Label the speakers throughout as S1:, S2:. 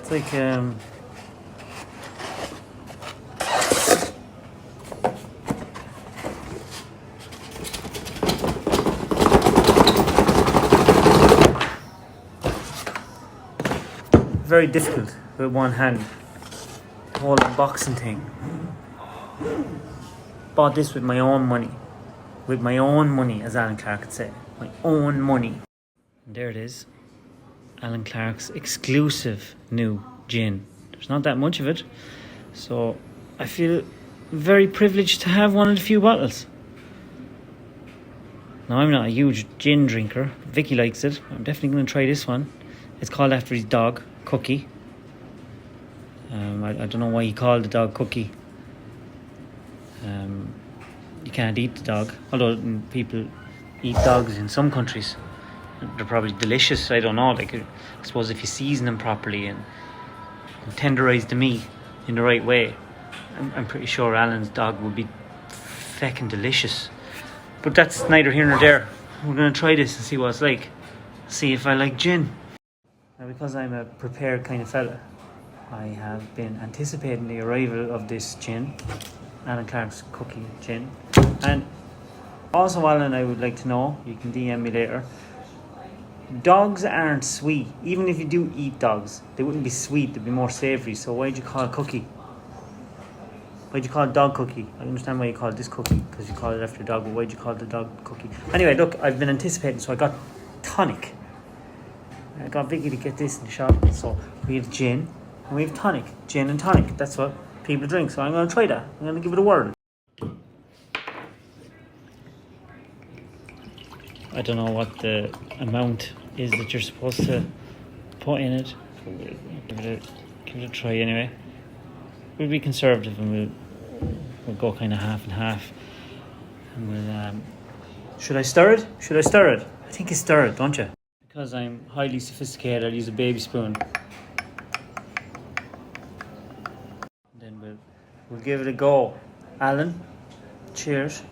S1: It's like very difficult with one hand. The whole unboxing thing. Bought this with my own money. With my own money, as Alan Clark would say. My own money. And there it is. Alan Clark's exclusive new gin. There's not that much of it. So I feel very privileged to have one of the few bottles. Now I'm not a huge gin drinker. Vicky likes it. I'm definitely going to try this one. It's called after his dog, Cookie. I don't know why he called the dog Cookie. You can't eat the dog, although people eat dogs in some countries. They're probably delicious. I don't know. Like, I suppose if you season them properly and tenderize the meat in the right way, I'm pretty sure Alan's dog would be feckin' delicious. But that's neither here nor there. We're gonna try this and see what it's like. See if I like gin. Now, because I'm a prepared kind of fella, I have been anticipating the arrival of this gin, Alan Clark's Cookie gin. And also, Alan, I would like to know, you can DM me later, dogs aren't sweet. Even if you do eat dogs, they wouldn't be sweet, they'd be more savoury. So why'd you call it Cookie? Why'd you call it dog Cookie? I understand why you call it this Cookie, because you call it after your dog, but why'd you call it the dog Cookie? Anyway, look, I've been anticipating, so I got tonic. I got Vicky to get this in the shop. So we have gin and we have tonic. Gin and tonic. That's what people drink. So I'm going to try that. I'm going to give it a whirl. I don't know what the amount is that you're supposed to put in it. Give it a try anyway. We'll be conservative and we'll go kind of half and half. And we'll should I stir it? Should I stir it? I think you stir it, don't you? Because I'm highly sophisticated, I'll use a baby spoon. And then we'll give it a go. Alan, cheers.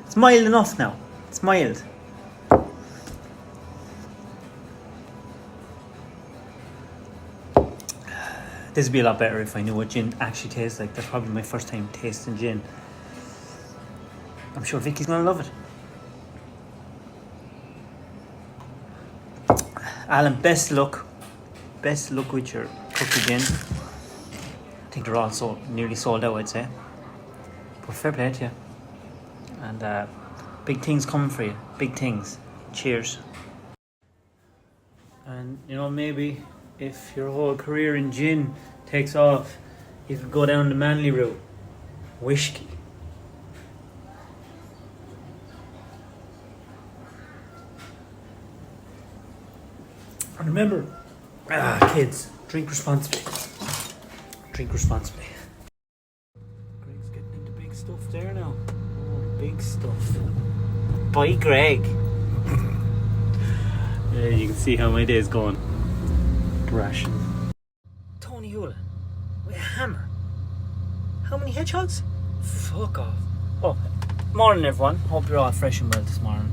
S1: It's mild enough now. It's mild. This would be a lot better if I knew what gin actually tastes like. That's probably my first time tasting gin. I'm sure Vicky's going to love it. Alan, best luck. Best luck with your Cookie gin. I think they're all nearly sold out, I'd say. But fair play to you. And big things coming for you. Big things. Cheers. And, you know, maybe if your whole career in gin takes off, you could go down the manly route. Whiskey. And remember, kids, drink responsibly. Drink responsibly. Greg's getting into big stuff there now. Oh, big stuff. Bye, Greg. Yeah, you can see how my day's going. Ration. Tony Hula with a hammer. How many hedgehogs? Fuck off. Oh, morning everyone. Hope you're all fresh and well this morning.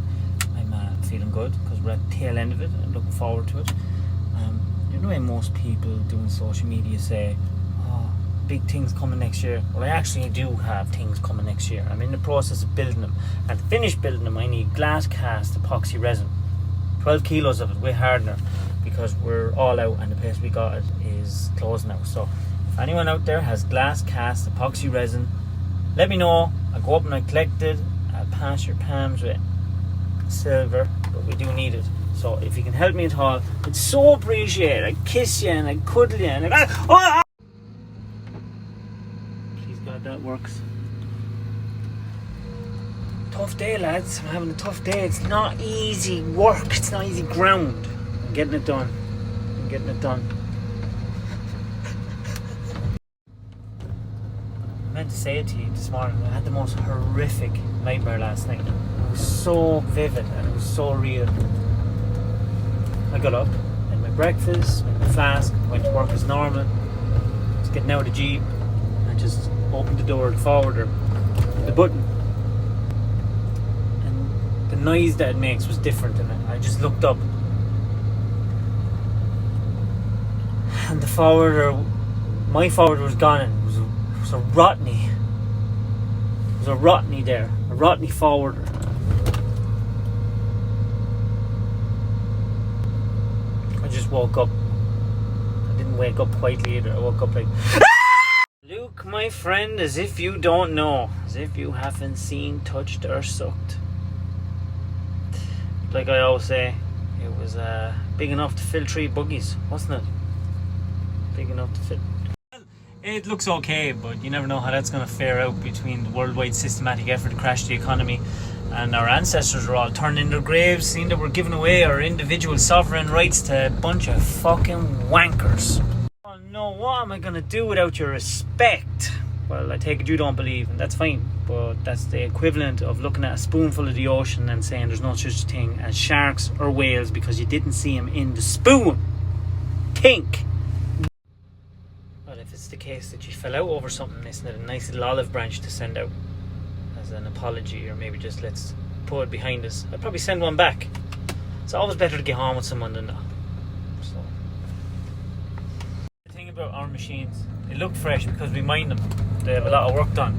S1: I'm feeling good because we're at the tail end of it and I'm looking forward to it. You know, most people doing social media say, oh, big things coming next year. Well, I actually do have things coming next year. I'm in the process of building them. And to finish building them, I need glass cast epoxy resin. 12 kilos of it with hardener, because we're all out and the place we got it is closed now. So if anyone out there has glass cast epoxy resin, let me know. I'll go up and I'll collect it. I'll pass your palms with silver, but we do need it. So if you can help me at all, it's so appreciated. I kiss you and I cuddle you and please God that works. Tough day, lads. I'm having a tough day. It's not easy work. It's not easy ground. I'm getting it done. I'm getting it done. I meant to say it to you this morning. I had the most horrific nightmare last night. It was so vivid and it was so real. I got up, had my breakfast, made my flask, went to work as normal. Just getting out of the Jeep and just opened the door to the forwarder. the button, and the noise that it makes was different, and I just looked up, and my forwarder was gone, and it was a Rotney. It was a Rotney there, a Rotney forwarder. I just woke up. I didn't wake up quietly either. I woke up like, Luke, my friend, as if you don't know, as if you haven't seen, touched, or sucked. Like I always say, it was big enough to fill 3 buggies, wasn't it? Big enough to fit. It looks okay, but you never know how that's going to fare out between the worldwide systematic effort to crash the economy, and our ancestors are all turned in their graves, seeing that we're giving away our individual sovereign rights to a bunch of fucking wankers. Oh no, what am I going to do without your respect? Well, I take it you don't believe, and that's fine, but that's the equivalent of looking at a spoonful of the ocean and saying there's no such thing as sharks or whales because you didn't see them in the spoon. Think. But if it's the case that you fell out over something, isn't it a nice little olive branch to send out as an apology, or maybe just let's put it behind us? I'd probably send one back. It's always better to get home with someone than not. So, the thing about our machines, they look fresh because we mind them. They have a lot of work done.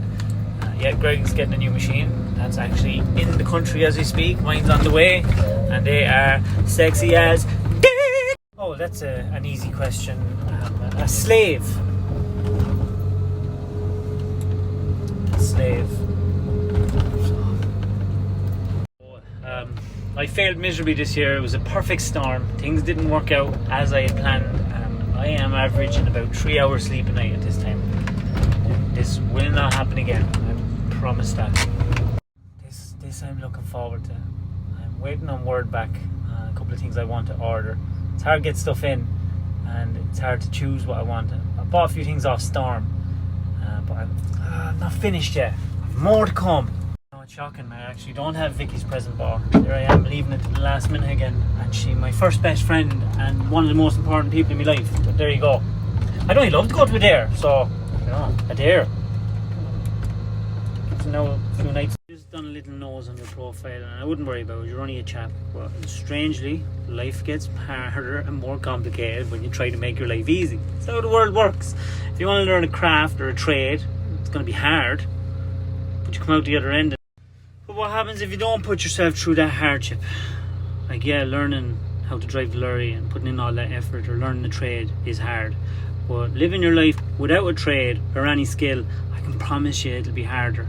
S1: Yeah, Greg's getting a new machine. That's actually in the country as we speak. Mine's on the way, and they are sexy as dick. Oh, that's an easy question. A slave. A slave. I failed miserably this year. It was a perfect storm. Things didn't work out as I had planned. I am averaging about 3 hours sleep a night at this time. This will not happen again. I promise that. This I'm looking forward to. I'm waiting on word back on a couple of things I want to order. It's hard to get stuff in, and it's hard to choose what I want. I bought a few things off Storm, but I'm not finished yet. I've more to come. Oh, it's shocking. I actually don't have Vicky's present bar. There I am, leaving it to the last minute again. And she's my first best friend and one of the most important people in my life. But there you go. I'd only love to go to a dare, so a dare. So now a few nights. Just done a little nose on your profile, and I wouldn't worry about it. You're only a chap. But strangely, life gets harder and more complicated when you try to make your life easy. That's how the world works. If you want to learn a craft or a trade, it's going to be hard, but you come out the other end. But what happens if you don't put yourself through that hardship? Like, yeah, learning how to drive the lorry and putting in all that effort, or learning the trade, is hard. But living your life without a trade or any skill, I can promise you it'll be harder.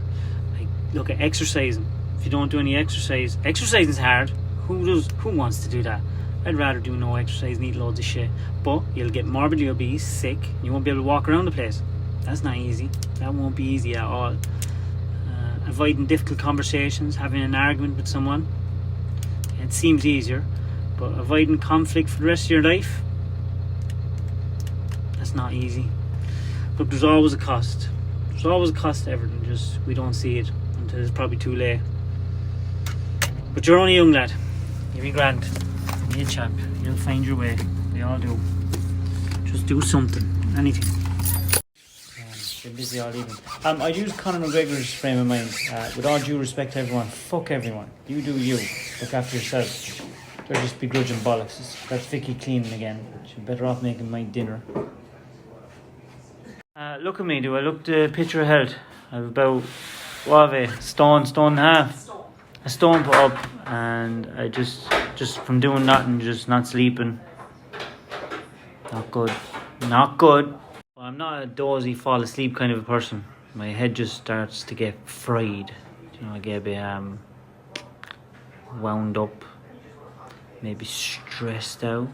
S1: Like, look at exercising. If you don't do any exercise, exercising's hard. Who wants to do that? I'd rather do no exercise and eat loads of shit. But you'll get morbidly obese, sick, and you won't be able to walk around the place. That's not easy. That won't be easy at all. Avoiding difficult conversations, having an argument with someone, it seems easier. But avoiding conflict for the rest of your life, that's not easy. Look, there's always a cost. There's always a cost to everything, just we don't see it until it's probably too late. But you're only a young lad. You'll be grand. You'll be a chap. You'll find your way. We all do. Just do something. Anything. Been busy all evening. I use Conor McGregor's frame of mind. With all due respect to everyone, fuck everyone. You do you. Look after yourself. They're just begrudging bollocks. That's Vicky cleaning again. She's better off making my dinner. Look at me. Do I look the picture of health? I've about, what have I? Stone and a half. A stone put up, and I just from doing nothing, just not sleeping. Not good. Not good. I'm not a dozy, fall asleep kind of a person. My head just starts to get fried. You know, I get a bit wound up, maybe stressed out.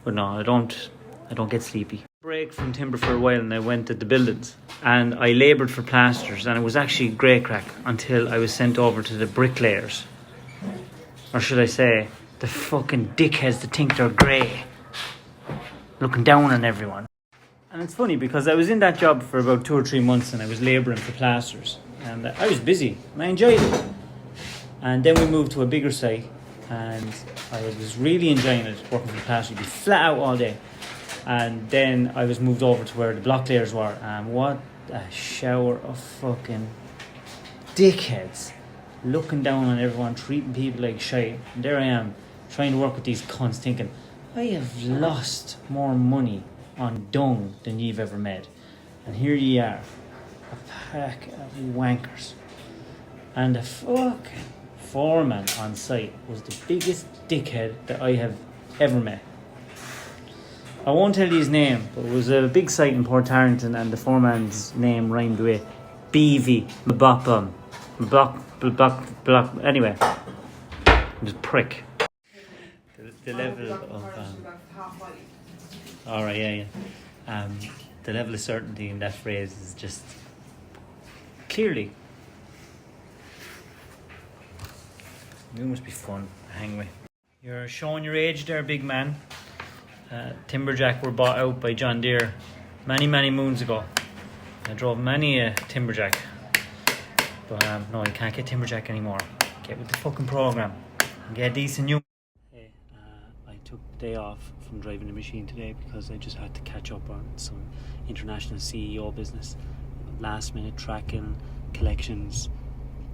S1: But no, I don't get sleepy. Break from timber for a while, and I went at the buildings, and I laboured for plasters, and it was actually great crack until I was sent over to the bricklayers, or should I say, the fucking dickheads that think they're grey, looking down on everyone. And it's funny because I was in that job for about 2 or 3 months, and I was labouring for plasters, and I was busy and I enjoyed it. And then we moved to a bigger site, and I was really enjoying it, working for plasters. You'd be flat out all day. And then I was moved over to where the block layers were, and what a shower of fucking dickheads looking down on everyone, treating people like shit. And there I am, trying to work with these cunts, thinking, I have lost more money on dung than you've ever made. And here you are, a pack of wankers. And the fucking foreman on site was the biggest dickhead that I have ever met. I won't tell you his name, but it was a big site in Port Tarrington, and the foreman's name rhymed with BV, Mbopum, anyway, just prick. The level of alright, yeah. The level of certainty in that phrase is just clearly. It must be fun to hang with. You're showing your age there, big man. Timberjack were bought out by John Deere many moons ago. I drove many a Timberjack, but no, you can't get Timberjack anymore. Get with the fucking program and get a decent new. Hey, I took the day off from driving the machine today because I just had to catch up on some international CEO business, last minute tracking, collections,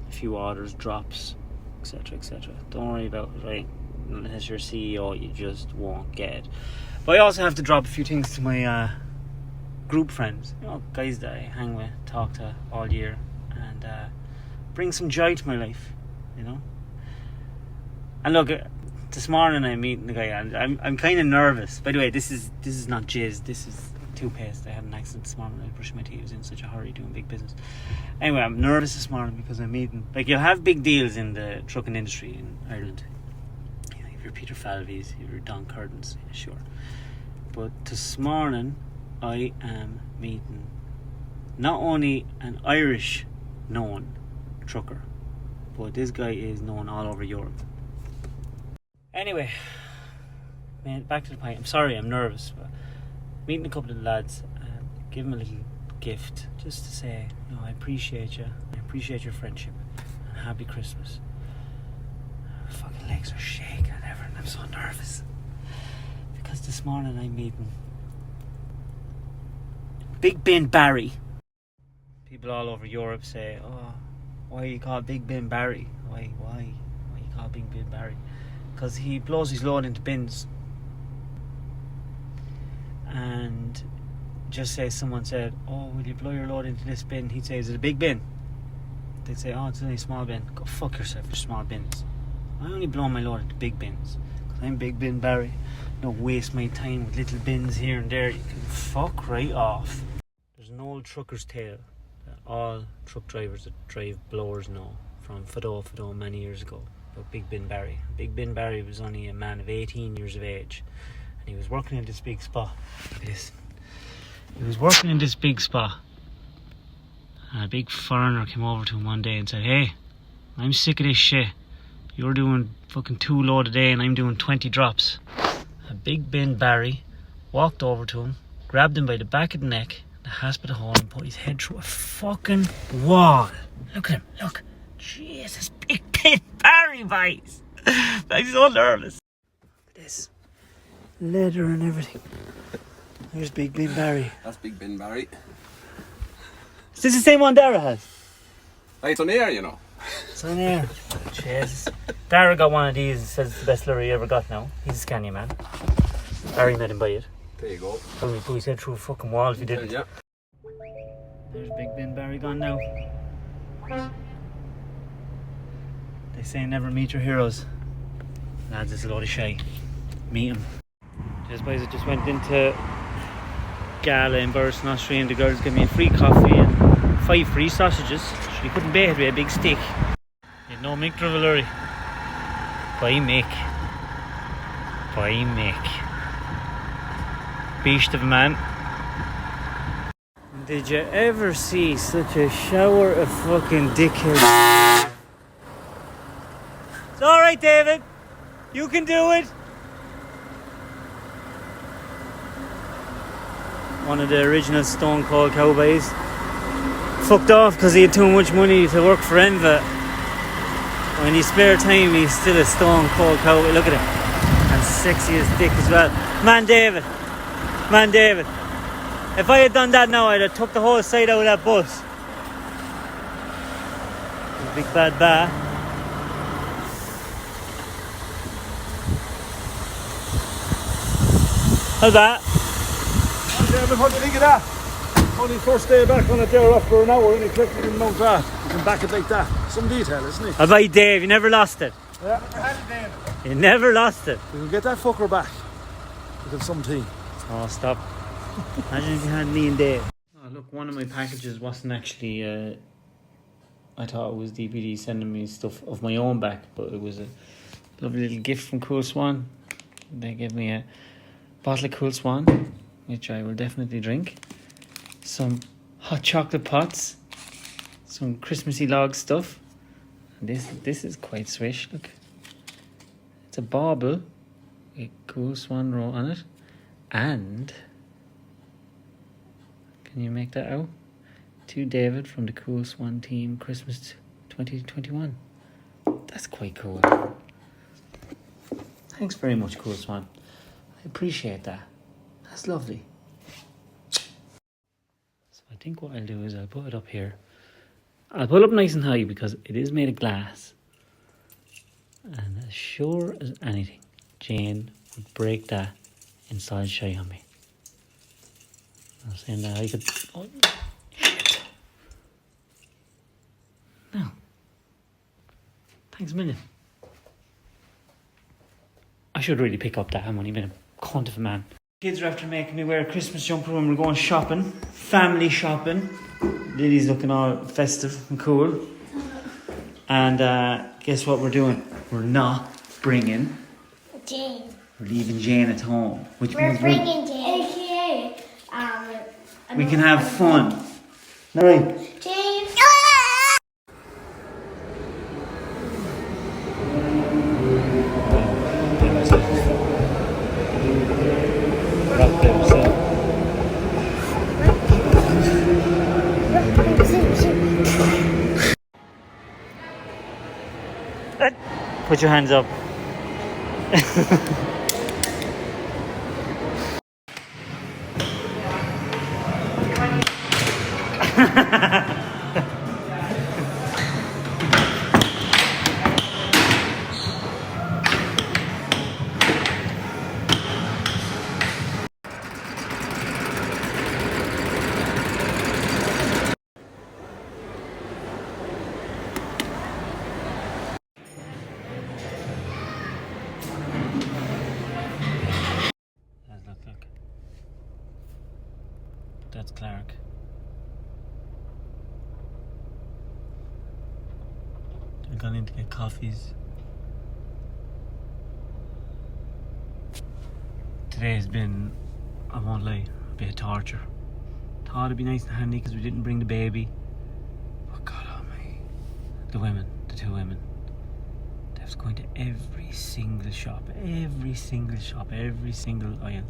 S1: a few orders, drops, etc. Don't worry about it, right? Unless you're CEO, you just won't get it. But I also have to drop a few things to my group friends, guys that I hang with, talk to all year, and bring some joy to my life, And look, this morning I'm meeting the guy, and I'm kind of nervous. By the way, this is not jizz. This is toothpaste. I had an accident this morning. I brushed my teeth. I was in such a hurry doing big business. Anyway, I'm nervous this morning because I'm meeting. You'll have big deals in the trucking industry in Ireland. If you're Peter Falvey's, if you're Don Curtin's, sure. But this morning, I am meeting not only an Irish known trucker, but this guy is known all over Europe. Anyway, man, back to the point. I'm sorry, I'm nervous, but meeting a couple of lads, give them a little gift, just to say, I appreciate you. I appreciate your friendship, and happy Christmas. My fucking legs are shaking and everything. I'm so nervous because this morning I'm meeting Big Ben Barry. People all over Europe say, why are you called Big Ben Barry? Why you call Big Ben Barry? Because he blows his load into bins. And just say someone said, will you blow your load into this bin? He'd say, is it a big bin? They'd say, it's only a small bin. Go fuck yourself for small bins. I only blow my load into big bins because I'm Big Ben Barry. Don't waste my time with little bins here and there. You can fuck right off. There's an old trucker's tale that all truck drivers that drive blowers know from Fido many years ago about Big Ben Barry. Big Ben Barry was only a man of 18 years of age, and he was working in this big spot. Look at this. He was working in this big spot, and a big foreigner came over to him one day and said, hey, I'm sick of this shit. You're doing fucking 2 load a day and I'm doing 20 drops. And Big Ben Barry walked over to him, grabbed him by the back of the neck, the hasp of the horn, and put his head through a fucking wall. Look at him, look. Jesus, Big Ben Barry, boys. I'm so nervous. Look at this. Leather and everything. There's Big Ben Barry.
S2: That's Big Ben Barry.
S1: Is this the same one Dara has?
S2: It's on air,
S1: It's on air. Jesus. Dara got one of these, says it's the best lure he ever got now. He's a Scania man. Barry made him buy it.
S2: There you go.
S1: Probably put his head through a fucking wall if he didn't.
S2: Yeah.
S1: There's Big Ben Barry gone now. They say never meet your heroes. Lads, it's a load of shite. Meet him. Just boys, I just went into Gala in Burris, Austria, and the girls gave me a free coffee and 5 free sausages. You couldn't beat it with a big stick. You know Mick Drivellery. By Mick. Beast of a man. Did you ever see such a shower of fucking dickheads? It's alright, David. You can do it. One of the original Stone Cold Cowboys fucked off because he had too much money to work for Enva. When his spare time, he's still a Stone Cold Cowboy. Look at him. And sexy as dick as well. Man David. If I had done that now, I'd have took the whole side out of that bus. Big bad bar. How's that?
S3: David, what do you think of that? Only first day back on it there after an hour and he collected in Mount that. You can back it like that. Some detail, isn't it?
S1: How about you, Dave? You never lost it.
S3: Yeah. Never had it, David.
S1: You never lost it.
S3: We can get that fucker back. We have some tea.
S1: Oh, stop. Imagine if you had me and Dave. Oh, look, one of my packages wasn't actually... I thought it was DPD sending me stuff of my own back, but it was a lovely little gift from Cool Swan. They gave me a bottle of Cool Swan, which I will definitely drink. Some hot chocolate pots, some Christmassy log stuff. And this is quite swish. Look, it's a bauble with Cool Swan roll on it, and can you make that out? To David from the Cool Swan team, Christmas 2021. That's quite cool. Thanks very much, Cool Swan. I appreciate that. That's lovely. So I think what I'll do is I'll put it up here. I'll put it up nice and high because it is made of glass. And as sure as anything, Jane would break that inside shy on me. I was saying that I could... Oh, shit. No. Thanks a million. I should really pick up that. I'm only been a cunt of a man. Kids are after making me wear a Christmas jumper when we're going shopping. Family shopping. Lily's looking all festive and cool. And guess what we're doing? We're not bringing
S4: Jane.
S1: We're leaving Jane at home. Which
S4: We're
S1: means
S4: bringing Jane. AKA,
S1: we can have fun. Alright.
S4: Jane.
S1: Put your hands up. Look. That's Clark. They're gone in to get coffees. Today has been, I won't lie, a bit of torture. Thought it'd be nice and handy because we didn't bring the baby. But God almighty. The two women. They was going to every single shop, every single aisle.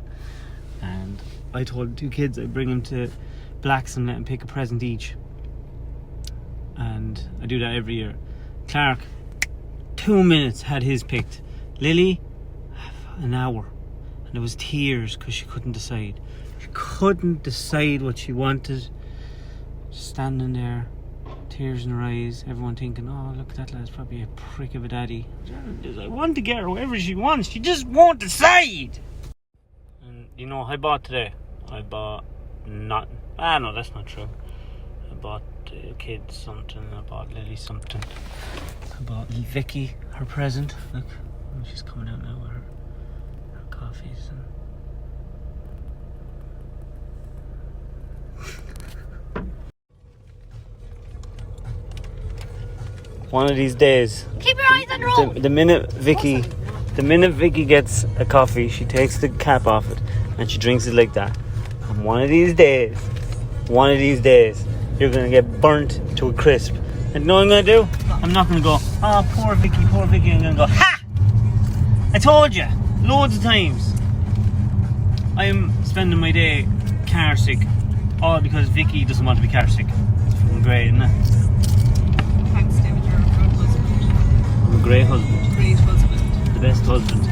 S1: And I told the two kids I'd bring them to Blacks and let them pick a present each. And I do that every year. Clark, 2 minutes had his picked. Lily, an hour. And there was tears because she couldn't decide. She couldn't decide what she wanted. Just standing there, tears in her eyes, everyone thinking, oh, look, that lad's probably a prick of a daddy. I want to get her whatever she wants. She just won't decide. And you know what I bought today? I bought nothing. No, that's not true. I bought the kids something. I bought Lily something. I bought Vicky her present. Look, she's coming out now with her coffees. One of these days,
S4: Keep your eyes on the road.
S1: the minute Vicky gets a coffee, she takes the cap off it and she drinks it like that. And one of these days, you're gonna get burnt to a crisp. And you know what I'm gonna do? I'm not gonna go, oh, poor Vicky. I'm gonna go, ha! I told you, loads of times. I am spending my day car sick, all because Vicky doesn't want to be car sick. It's fucking great, isn't it?
S5: Thanks, David, you're a good husband.
S1: I'm a great husband.
S5: Great husband.
S1: The best husband.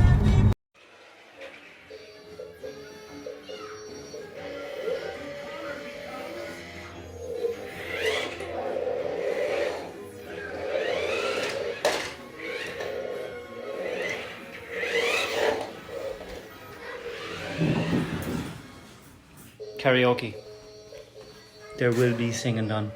S1: karaoke. There will be singing done.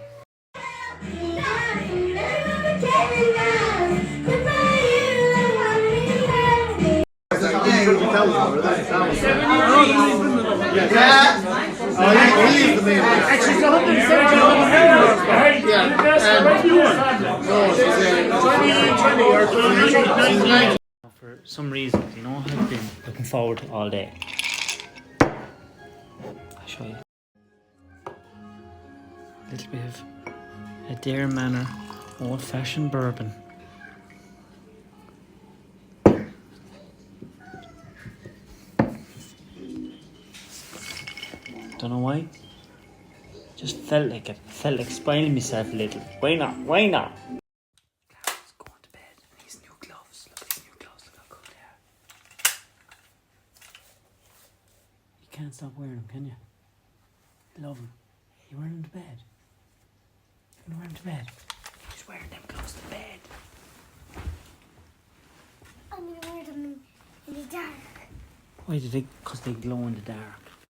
S1: For some reason, you know, I've been looking forward to all day. I'll show you. A little bit of Adair Manor old-fashioned bourbon. Don't know why. Just felt like it. Felt like spoiling myself a little. Why not? Why not? He's going to bed. And his new gloves. Look at his new gloves. Look how good they are. You can't stop wearing them, can you? Love them. You wearing them to bed. You're gonna wear them to bed. He's wearing them gloves to bed.
S4: I'm gonna wear them in the dark.
S1: Why do they? Because they glow in the dark.